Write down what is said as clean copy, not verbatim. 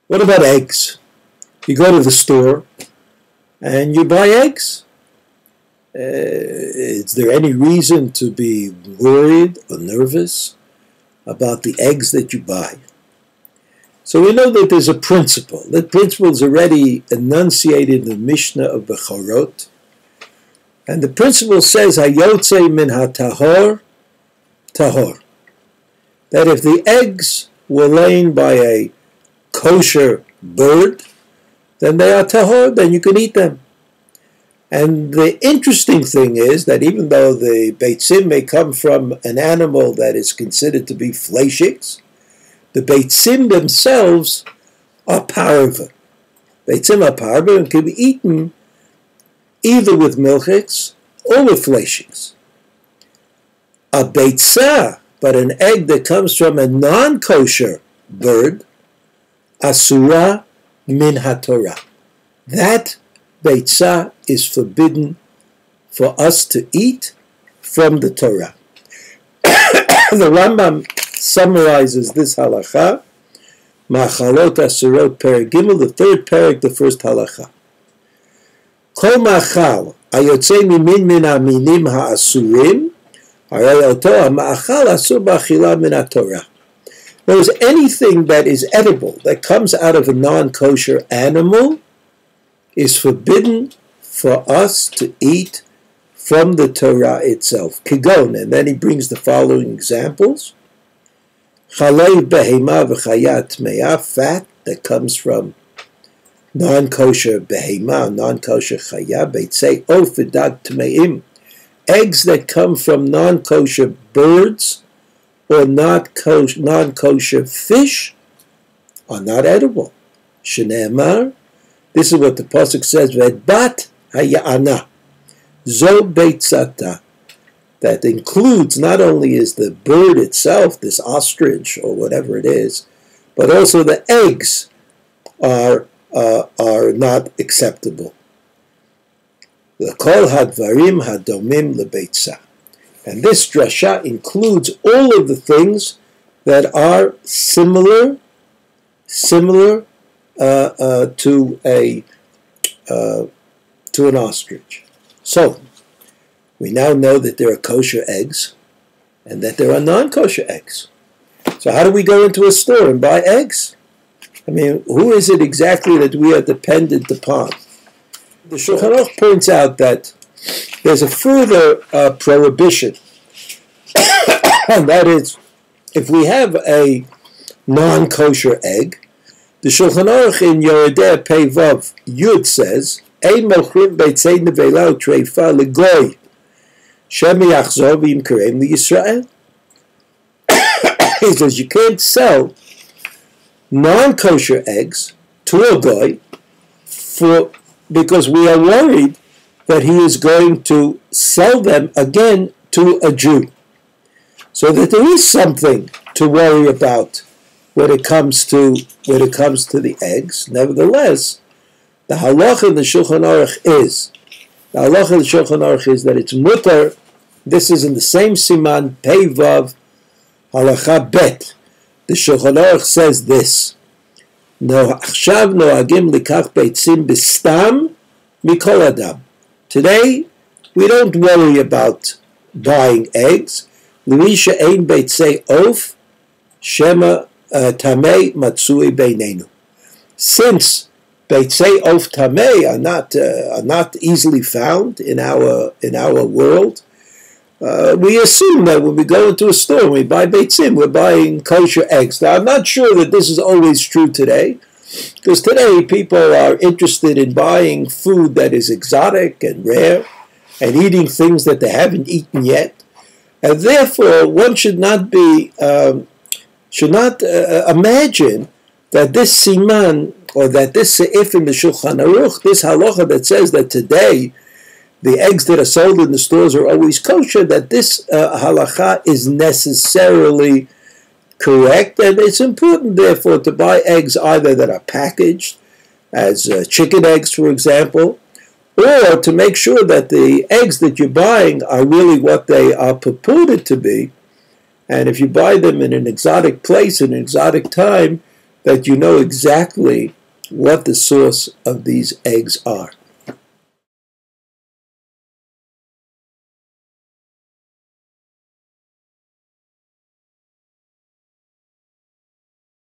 What about eggs? You go to the store and you buy eggs. Is there any reason to be worried or nervous about the eggs that you buy? So we know that there's a principle. That principle is already enunciated in the Mishnah of Bechorot. And the principle says, Hayotze min ha-tahor, tahor. That if the eggs were laid by a kosher bird, then they are tahor, then you can eat them. And the interesting thing is that even though the beitzim may come from an animal that is considered to be fleishiks, the beitzim themselves are parva. Beitzim are parva and can be eaten either with milchiks or with fleishiks. A beitzah, but an egg that comes from a non-kosher bird, asura min haTorah. That beitzah is forbidden for us to eat from the Torah. The Rambam summarizes this halacha, Ma'achalot Asurot Perek Gimel, the third perek, the first halacha. Kol ma'achal ayotze mimin min haminim ha'asurim, harei oto ha'ma'achal asur ba'achila min ha'torah. There is anything that is edible that comes out of a non-kosher animal is forbidden for us to eat from the Torah itself. Kigon, and then he brings the following examples. Chalei behema v'chayat me'ah, fat that comes from non-kosher behema, non-kosher chaya, beitzei of v'dag tme'im, eggs that come from non-kosher birds or non-kosher fish are not edible. Shneimar, this is what the pasuk says, V'bat haya'ana, zo beitzata. That includes not only is the bird itself, this ostrich or whatever it is, but also the eggs are not acceptable. The kol hadvarim hadomim lebeitzah. And this drasha includes all of the things that are similar to an ostrich. So we now know that there are kosher eggs and that there are non-kosher eggs. So how do we go into a store and buy eggs? I mean, who is it exactly that we are dependent upon? The Shulchan Aruch points out that there's a further prohibition, and that is, if we have a non-kosher egg, the Shulchan Aruch in Yoredeh Pei Vav Yud says, Ein mochrim beitzei nevela utreifa legoy, shemi yachzor v'yimkerem liYisrael. He says you can't sell non-kosher eggs to a goy because we are worried that he is going to sell them again to a Jew. So that there is something to worry about when it comes to the eggs. Nevertheless, the halacha in the Shulchan Aruch is that it's mutar. This is in the same siman Pei Vav halacha bet. The Shulchan Aruch says this: No, achshav noagim likach beitzim b'stam mikol adam. Today, we don't worry about buying eggs. Luisha ein beitzei of shema tamei matsui beinenu. Since beitzei of tamei are not easily found in our world, we assume that when we go into a store and we buy beitzim, we're buying kosher eggs. Now, I'm not sure that this is always true today, because today people are interested in buying food that is exotic and rare and eating things that they haven't eaten yet. And therefore, one should not imagine that this siman or that this seif in the Shulchan Aruch, this halacha that says that today the eggs that are sold in the stores are always kosher, that this halacha is necessarily correct, and it's important, therefore, to buy eggs either that are packaged, as chicken eggs, for example, or to make sure that the eggs that you're buying are really what they are purported to be. And if you buy them in an exotic place, in an exotic time, that you know exactly what the source of these eggs are.